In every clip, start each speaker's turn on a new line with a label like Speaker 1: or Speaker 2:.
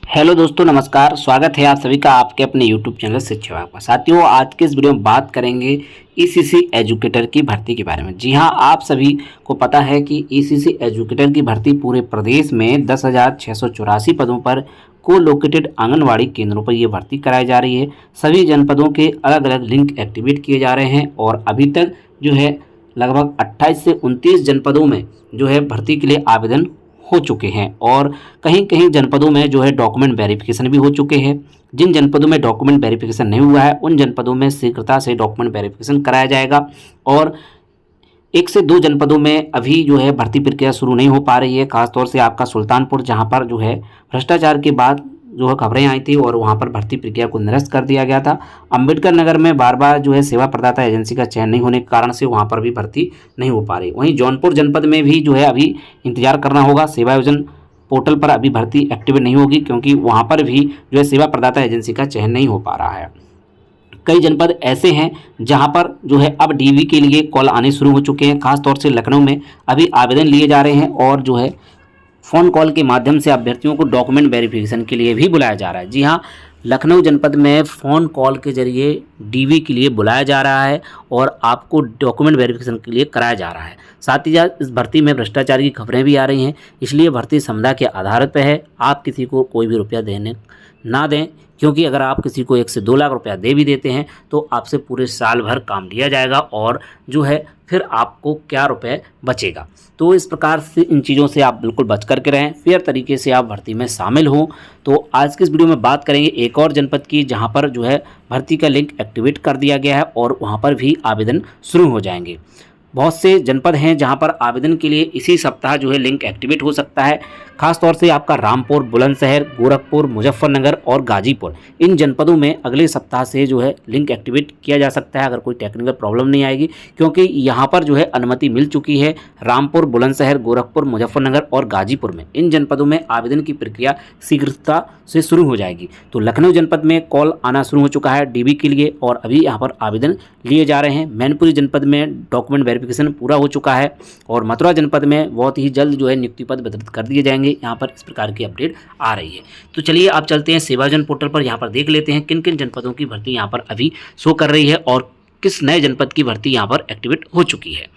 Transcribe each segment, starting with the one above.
Speaker 1: Hello दोस्तों, नमस्कार। स्वागत है आप सभी का आपके अपने यूट्यूब चैनल शिक्षा विभाग पर। साथियों, आज के इस वीडियो में बात करेंगे ईसीसी एजुकेटर की भर्ती के बारे में। जी हां, आप सभी को पता है कि ईसीसी एजुकेटर की भर्ती पूरे प्रदेश में 10,684 पदों पर को-लोकेटेड आंगनवाड़ी केंद्रों पर यह भर्ती कराई जा रही है। सभी जनपदों के अलग अलग लिंक एक्टिवेट किए जा रहे हैं और अभी तक जो है लगभग 28 से 29 जनपदों में जो है भर्ती के लिए आवेदन हो चुके हैं और कहीं कहीं जनपदों में जो है डॉक्यूमेंट वेरिफिकेशन भी हो चुके हैं। जिन जनपदों में डॉक्यूमेंट वेरिफिकेशन नहीं हुआ है उन जनपदों में शीघ्रता से डॉक्यूमेंट वेरिफिकेशन कराया जाएगा और 1 से 2 जनपदों में अभी जो है भर्ती प्रक्रिया शुरू नहीं हो पा रही है। खासतौर से आपका सुल्तानपुर, जहां पर जो है भ्रष्टाचार के बाद जो है खबरें आई थी और वहां पर भर्ती प्रक्रिया को निरस्त कर दिया गया था। अंबेडकर नगर में बार बार जो है सेवा प्रदाता एजेंसी का चयन नहीं होने के कारण से वहां पर भी भर्ती नहीं हो पा रही। वहीं जौनपुर जनपद में भी जो है अभी इंतजार करना होगा। सेवा योजन पोर्टल पर अभी भर्ती एक्टिवेट नहीं होगी क्योंकि वहां पर भी जो है सेवा प्रदाता एजेंसी का चयन नहीं हो पा रहा है। कई जनपद ऐसे हैं जहां पर जो है अब डीवी के लिए कॉल आने शुरू हो चुके हैं। खासतौर से लखनऊ में अभी आवेदन लिए जा रहे हैं और जो है फ़ोन कॉल के माध्यम से अभ्यर्थियों को डॉक्यूमेंट वेरिफिकेशन के लिए भी बुलाया जा रहा है। जी हाँ, लखनऊ जनपद में फ़ोन कॉल के जरिए डीवी के लिए बुलाया जा रहा है और आपको डॉक्यूमेंट वेरिफिकेशन के लिए कराया जा रहा है। साथ ही साथ इस भर्ती में भ्रष्टाचार की खबरें भी आ रही हैं, इसलिए भर्ती संविदा के आधार पर है। आप किसी को कोई भी रुपया देने ना दें, क्योंकि अगर आप किसी को 1 से 2 लाख रुपया दे भी देते हैं तो आपसे पूरे साल भर काम लिया जाएगा और जो है फिर आपको क्या रुपए बचेगा। तो इस प्रकार से इन चीज़ों से आप बिल्कुल बच करके रहें, फेयर तरीके से आप भर्ती में शामिल हों। तो आज के इस वीडियो में बात करेंगे एक और जनपद की जहां पर जो है भर्ती का लिंक एक्टिवेट कर दिया गया है और वहां पर भी आवेदन शुरू हो जाएंगे। बहुत से जनपद हैं जहां पर आवेदन के लिए इसी सप्ताह जो है लिंक एक्टिवेट हो सकता है। खासतौर से आपका रामपुर, बुलंदशहर, गोरखपुर, मुजफ्फरनगर और गाजीपुर, इन जनपदों में अगले सप्ताह से जो है लिंक एक्टिवेट किया जा सकता है अगर कोई टेक्निकल प्रॉब्लम नहीं आएगी, क्योंकि यहां पर जो है अनुमति मिल चुकी है। रामपुर, बुलंदशहर, गोरखपुर, मुजफ्फरनगर और गाजीपुर में इन जनपदों में आवेदन की प्रक्रिया शीघ्रता से शुरू हो जाएगी। तो लखनऊ जनपद में कॉल आना शुरू हो चुका है डीबी के लिए और अभी यहाँ पर आवेदन लिए जा रहे हैं। मैनपुरी जनपद में डॉक्यूमेंट वेरिफिकेशन पूरा हो चुका है और मथुरा जनपद में बहुत ही जल्द जो है नियुक्ति पद वितरित कर दिए जाएंगे। यहाँ पर इस प्रकार की अपडेट आ रही है। तो चलिए आप चलते हैं सेवा योजन पोर्टल पर, यहाँ पर देख लेते हैं किन किन जनपदों की भर्ती यहाँ पर अभी शो कर रही है और किस नए जनपद की भर्ती यहाँ पर एक्टिवेट हो चुकी है।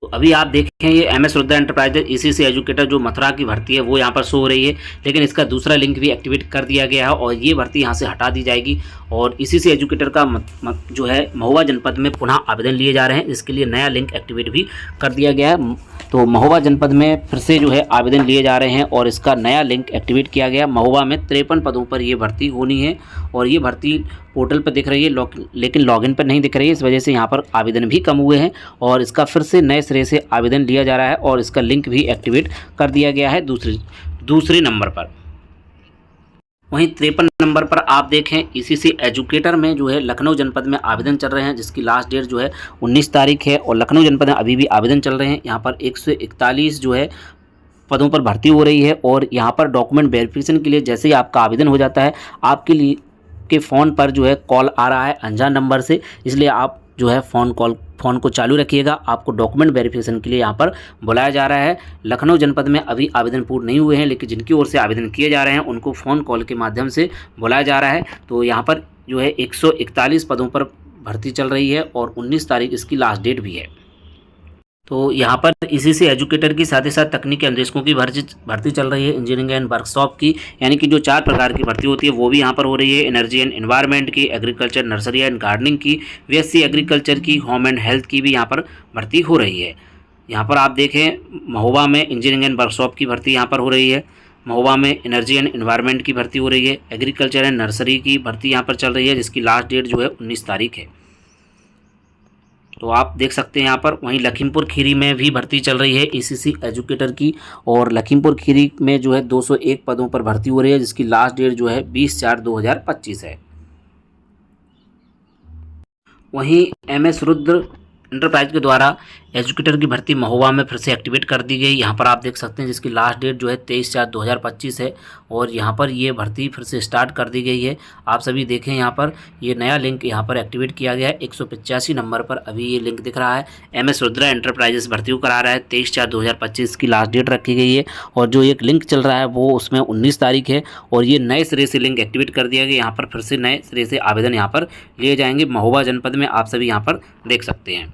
Speaker 1: तो अभी आप देखें ये MS Rudra enterprises ECC educator जो मथुरा की भर्ती है वो यहाँ पर शो हो रही है, लेकिन इसका दूसरा लिंक भी एक्टिवेट कर दिया गया है और ये भर्ती यहाँ से हटा दी जाएगी और ईसीसी एजुकेटर का जो है महोबा जनपद में पुनः आवेदन लिए जा रहे हैं। इसके लिए नया लिंक एक्टिवेट भी कर दिया गया है। तो महोबा जनपद में फिर से जो है आवेदन लिए जा रहे हैं और इसका नया लिंक एक्टिवेट किया गया। महोबा में 53 पदों पर ये भर्ती होनी है और ये भर्ती पोर्टल पर दिख रही है लेकिन लॉगिन पर नहीं दिख रही है। इस वजह से यहाँ पर आवेदन भी कम हुए हैं और इसका फिर से नए सिरे से आवेदन लिया जा रहा है और इसका लिंक भी एक्टिवेट कर दिया गया है दूसरे नंबर पर। वहीं 53 नंबर पर आप देखें ईसीसी एजुकेटर में जो है लखनऊ जनपद में आवेदन चल रहे हैं, जिसकी लास्ट डेट जो है 19 तारीख है और लखनऊ जनपद में अभी भी आवेदन चल रहे हैं। यहाँ पर 141 जो है पदों पर भर्ती हो रही है और यहाँ पर डॉक्यूमेंट वेरिफिकेशन के लिए जैसे ही आपका आवेदन हो जाता है आपके लिए के फ़ोन पर जो है कॉल आ रहा है अनजान नंबर से, इसलिए आप जो है फ़ोन को चालू रखिएगा। आपको डॉक्यूमेंट वेरिफिकेशन के लिए यहाँ पर बुलाया जा रहा है। लखनऊ जनपद में अभी आवेदन पूर्ण नहीं हुए हैं, लेकिन जिनकी ओर से आवेदन किए जा रहे हैं उनको फ़ोन कॉल के माध्यम से बुलाया जा रहा है। तो यहाँ पर जो है 141 पदों पर भर्ती चल रही है और 19 तारीख इसकी लास्ट डेट भी है। तो यहाँ पर ईसीसी एजुकेटर की साथ ही साथ तकनीकी अन्वेषकों की भर्ती चल रही है। इंजीनियरिंग एंड वर्कशॉप की, यानी कि जो 4 प्रकार की भर्ती होती है वो भी यहाँ पर हो रही है। एनर्जी एंड एनवायरनमेंट की, एग्रीकल्चर, नर्सरी एंड गार्डनिंग की, बीएससी एग्रीकल्चर की, होम एंड हेल्थ की भी यहाँ पर भर्ती हो रही है। यहाँ पर आप देखें महोबा में इंजीनियरिंग एंड वर्कशॉप की भर्ती यहाँ पर हो रही है। महोबा में एनर्जी एंड एनवायरनमेंट की भर्ती हो रही है। एग्रीकल्चर एंड नर्सरी की भर्ती यहाँ पर चल रही है, जिसकी लास्ट डेट जो है 19 तारीख है। तो आप देख सकते हैं यहाँ पर। वहीं लखीमपुर खीरी में भी भर्ती चल रही है ईसीसी एजुकेटर की और लखीमपुर खीरी में जो है 201 पदों पर भर्ती हो रही है, जिसकी लास्ट डेट जो है 20/4/2025 है। वहीं एमएस रुद्र एंटरप्राइज के द्वारा एजुकेटर की भर्ती महोबा में फिर से एक्टिवेट कर दी गई। यहाँ पर आप देख सकते हैं जिसकी लास्ट डेट जो है 23/4/2025 है और यहाँ पर ये भर्ती फिर से स्टार्ट कर दी गई है। आप सभी देखें यहाँ पर ये नया लिंक यहाँ पर एक्टिवेट किया गया है। 185 नंबर पर अभी ये लिंक दिख रहा है। MS रुद्रा एंटरप्राइजेस भर्ती को करा रहा है। 23/4/2025 की लास्ट डेट रखी गई है और जो एक लिंक चल रहा है वो उसमें 19 तारीख है और ये नए सिरे से लिंक एक्टिवेट कर दिया गया। यहाँ पर फिर से नए सिरे से आवेदन यहाँ पर लिए जाएंगे। महोबा जनपद में आप सभी यहाँ पर देख सकते हैं।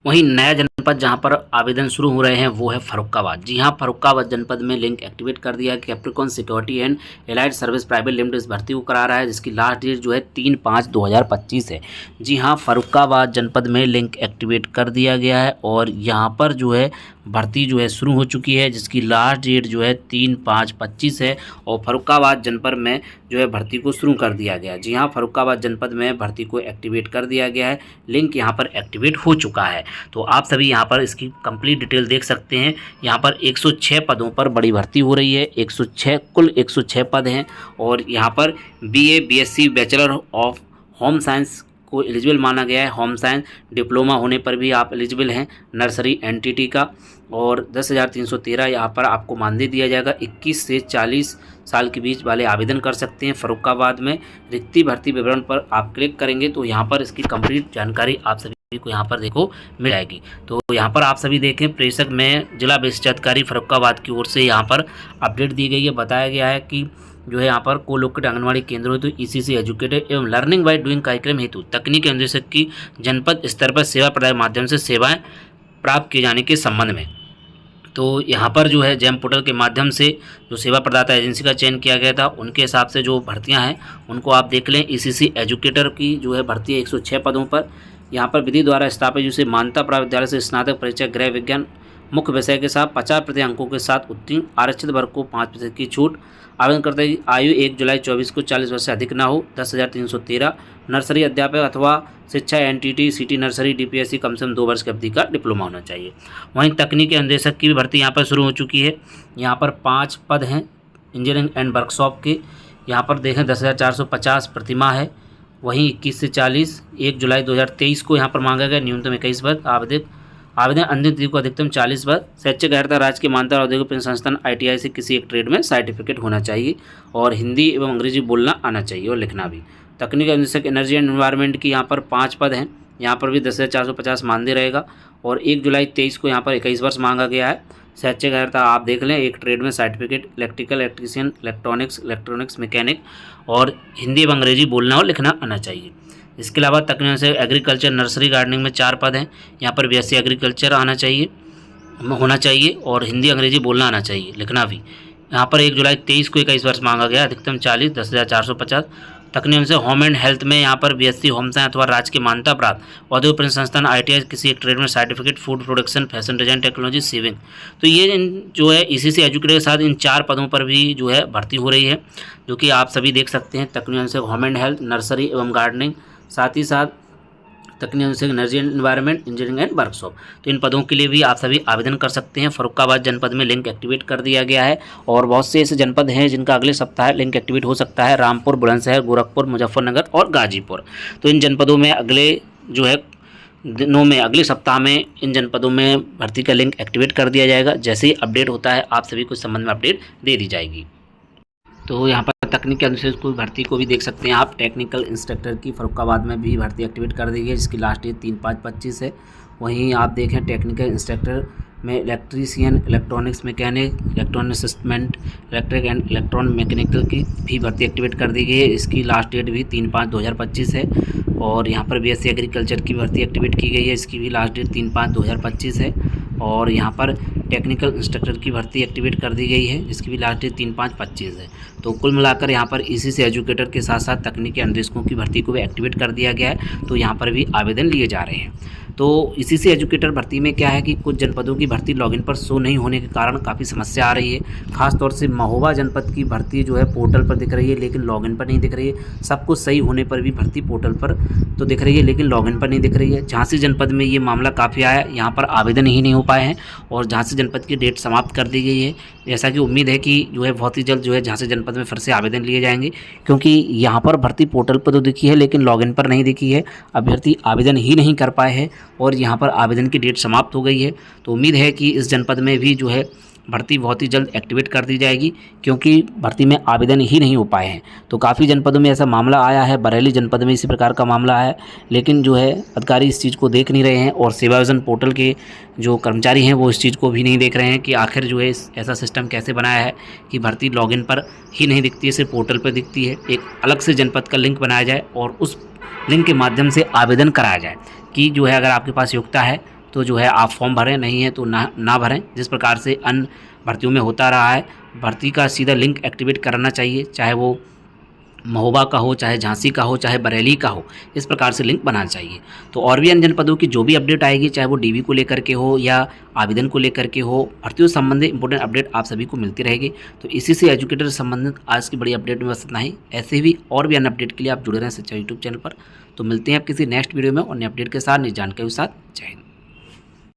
Speaker 1: वहीं नया जनपद जहां पर आवेदन शुरू हो रहे हैं वो है फर्रुखाबाद। जी हां, फर्रुखाबाद जनपद में लिंक एक्टिवेट कर दिया। Capricorn security and allied service private limited इस भर्ती को करा रहा है जिसकी लास्ट डेट जो है 3/5/2025 है। जी हां, फर्रुखाबाद जनपद में लिंक एक्टिवेट कर दिया गया है और यहां पर जो है भर्ती जो है शुरू हो चुकी है जिसकी लास्ट डेट जो है 3/5/25 है और फर्रुखाबाद जनपद में जो है भर्ती को शुरू कर दिया गया। जी हाँ, फर्रुखाबाद जनपद में भर्ती को एक्टिवेट कर दिया गया है। लिंक यहाँ पर एक्टिवेट हो चुका है। तो आप सभी यहाँ पर इसकी कंप्लीट डिटेल देख सकते हैं। यहाँ पर 106 पदों पर बड़ी भर्ती हो रही है। 106 कुल 106 पद हैं और यहाँ पर BA BSc bachelor of home science को एलिजिबल माना गया है। होम साइंस डिप्लोमा होने पर भी आप एलिजिबल हैं। नर्सरी एनटीटी का और 10,313 यहाँ पर आपको मानदेय दिया जाएगा। 21 से 40 साल के बीच वाले आवेदन कर सकते हैं। फर्रुखाबाद में रिक्ति भर्ती विवरण पर आप क्लिक करेंगे तो यहाँ पर इसकी कंप्लीट जानकारी आप सभी को यहाँ पर देखो मिल जाएगी। तो यहाँ पर आप सभी देखें प्रेषक में जिला विशिष्ट अधिकारी फर्रुखाबाद की ओर से यहाँ पर अपडेट दी गई है। बताया गया है कि जो है यहाँ पर कोलोकेट आंगनबाड़ी केंद्रों हेतु ECC एजुकेटर एवं लर्निंग बाय डूइंग कार्यक्रम हेतु तकनीकी अनुदेशक की जनपद स्तर पर सेवा प्रदान माध्यम से सेवाएं प्राप्त किए जाने के संबंध में। तो यहाँ पर जो है जैम पोर्टल के माध्यम से जो सेवा प्रदाता एजेंसी का चयन किया गया था उनके हिसाब से जो भर्तियाँ हैं उनको आप देख लें। ECC एजुकेटर की जो है भर्ती है 106 पदों पर। यहाँ पर विधि द्वारा स्थापित जिसे मान्यता प्राप्त विद्यालय से स्नातक परीक्षा गृह विज्ञान मुख्य विषय के साथ 50% अंकों के साथ उत्तीर्ण आरक्षित वर्ग को 5% की छूट। आवेदनकर्ता की आयु 1 जुलाई 2024 को 40 वर्ष से अधिक ना हो। 10,313 नर्सरी अध्यापक अथवा शिक्षा NTT सिटी नर्सरी DPSC कम से कम 2 वर्ष की अवधि का डिप्लोमा होना चाहिए। वहीं तकनीकी अनुदेशक की भी भर्ती यहाँ पर शुरू हो चुकी है। यहाँ पर 5 पद हैं इंजीनियरिंग एंड वर्कशॉप के। यहाँ पर देखें 10,450 प्रतिमाह है। वहीं 21 से 40 1 जुलाई 2023 को यहाँ पर मांगा गया न्यूनतम 21 पद। आवेदन अंतिम तिथि को अधिकतम 40 पद। शैक्षिक अर्हता राज्य के मान्यता औद्योगिक प्रशिक्षण संस्थान ITI से किसी एक ट्रेड में सर्टिफिकेट होना चाहिए और हिंदी एवं अंग्रेजी बोलना आना चाहिए और लिखना भी। तकनीकी अनुदेशक एनर्जी एंड एनवायरनमेंट की यहाँ पर 5 पद हैं। यहाँ पर भी 10,450 मानदेय रहेगा और 1 जुलाई 23 को यहाँ पर 21 वर्ष मांगा गया है। शैक्षिक अर्हता आप देख लें एक ट्रेड में certificate electrical electrician electronics mechanic और हिंदी एवं अंग्रेजी बोलना और लिखना आना चाहिए। इसके अलावा तकनीक से एग्रीकल्चर नर्सरी गार्डनिंग में 4 पद हैं। यहाँ पर BSc एग्रीकल्चर होना चाहिए और हिंदी अंग्रेजी बोलना आना चाहिए, लिखना भी। यहाँ पर 1 जुलाई 23 को 21 वर्ष मांगा गया, अधिकतम 40, 10,450। तकनीक से होम एंड हेल्थ में यहाँ पर BSc होम साइंस अथवा राज्य की मान्यता प्राप्त औद्योगिक प्रशिक्षण संस्थान ITI किसी एक ट्रेड में certificate food production fashion design technology sewing. तो ये जो है ECC एजुकेटर के साथ इन 4 पदों पर भी जो है भर्ती हो रही है जो कि आप सभी देख सकते हैं। तकनीक से होम एंड हेल्थ नर्सरी एवं गार्डनिंग, साथ ही साथ तकनीक से energy and environment engineering and workshop. तो इन पदों के लिए भी आप सभी आवेदन कर सकते हैं। फर्रुखाबाद जनपद में लिंक एक्टिवेट कर दिया गया है और बहुत से ऐसे जनपद हैं जिनका अगले सप्ताह लिंक एक्टिवेट हो सकता है। रामपुर, बुलंदशहर, गोरखपुर, मुजफ्फरनगर और गाजीपुर। तो इन जनपदों में अगले सप्ताह में इन जनपदों में भर्ती का लिंक एक्टिवेट कर दिया जाएगा। जैसे ही अपडेट होता है आप सभी को इस संबंध में अपडेट दे दी जाएगी। तो यहाँ पर तकनीकी अनुदेशक की भर्ती को भी देख सकते हैं आप। टेक्निकल इंस्ट्रक्टर की फर्रुखाबाद में भी भर्ती एक्टिवेट कर दी गई जिसकी लास्ट डेट 3/5/25 है। वहीं आप देखें टेक्निकल इंस्ट्रक्टर में electrician electronics mechanic electronic assistant electric and electron mechanical की भी भर्ती एक्टिवेट कर दी गई है। इसकी लास्ट डेट भी 3/5/2025 है। और यहाँ पर BSc एग्रीकल्चर की भर्ती एक्टिवेट की गई है, इसकी भी लास्ट डेट 3/5/2025 है। और यहाँ पर टेक्निकल इंस्ट्रक्टर की भर्ती एक्टिवेट कर दी गई है जिसकी भी लास्ट डेट 3/5/25 है। तो कुल मिलाकर यहाँ पर ECC एजुकेटर के साथ साथ तकनीकी अनुदेशकों की भर्ती को भी एक्टिवेट कर दिया गया है। तो यहाँ पर भी आवेदन लिए जा रहे हैं। तो ECC एजुकेटर भर्ती में क्या है कि कुछ जनपदों की भर्ती लॉगिन पर शो नहीं होने के कारण काफ़ी समस्या आ रही है। खासतौर से महोबा जनपद की भर्ती जो है पोर्टल पर दिख रही है लेकिन लॉगिन पर नहीं दिख रही है। सब कुछ सही होने पर भी भर्ती पोर्टल पर तो दिख रही है लेकिन लॉगिन पर नहीं दिख रही है। झांसी जनपद में ये मामला काफ़ी आया, यहाँ पर आवेदन ही नहीं हो पाए हैं और झांसी जनपद की डेट समाप्त कर दी गई है। जैसा कि उम्मीद है कि जो है बहुत ही जल्द जो है झांसी जनपद में फिर से आवेदन लिए जाएंगे, क्योंकि यहाँ पर भर्ती पोर्टल पर तो दिखी है लेकिन लॉगिन पर नहीं दिखी है। अभ्यर्थी आवेदन ही नहीं कर पाए हैं और यहाँ पर आवेदन की डेट समाप्त हो गई है। तो उम्मीद है कि इस जनपद में भी जो है भर्ती बहुत ही जल्द एक्टिवेट कर दी जाएगी, क्योंकि भर्ती में आवेदन ही नहीं हो पाए हैं। तो काफ़ी जनपदों में ऐसा मामला आया है, बरेली जनपद में इसी प्रकार का मामला है, लेकिन जो है अधिकारी इस चीज़ को देख नहीं रहे हैं और सेवा योजन पोर्टल के जो कर्मचारी हैं वो इस चीज़ को भी नहीं देख रहे हैं कि आखिर जो है ऐसा सिस्टम कैसे बनाया है कि भर्ती लॉगिन पर ही नहीं दिखती है, सिर्फ पोर्टल पर दिखती है। एक अलग से जनपद का लिंक बनाया जाए और उस लिंक के माध्यम से आवेदन कराया जाए कि जो है अगर आपके पास योग्यता है तो जो है आप फॉर्म भरें, नहीं है तो ना भरें। जिस प्रकार से अन्य भर्तियों में होता रहा है, भर्ती का सीधा लिंक एक्टिवेट करना चाहिए, चाहे वो महोबा का हो, चाहे झांसी का हो, चाहे बरेली का हो, इस प्रकार से लिंक बनाना चाहिए। तो और भी अन्य जनपदों की जो भी अपडेट आएगी, चाहे वो डीवी को लेकर के हो या आवेदन को लेकर के हो, भर्तियों से संबंधित इंपॉर्टेंट अपडेट आप सभी को मिलती रहेगी। तो इसी से एजुकेटर से संबंधित आज की बड़ी अपडेट में बस इतना ही। ऐसे भी और भी अन्य अपडेट के लिए आप जुड़े रहें सच्चा यूट्यूब चैनल पर। तो मिलते हैं आप किसी नेक्स्ट वीडियो में और नए अपडेट के साथ, नई जानकारी के साथ। जय हिंद।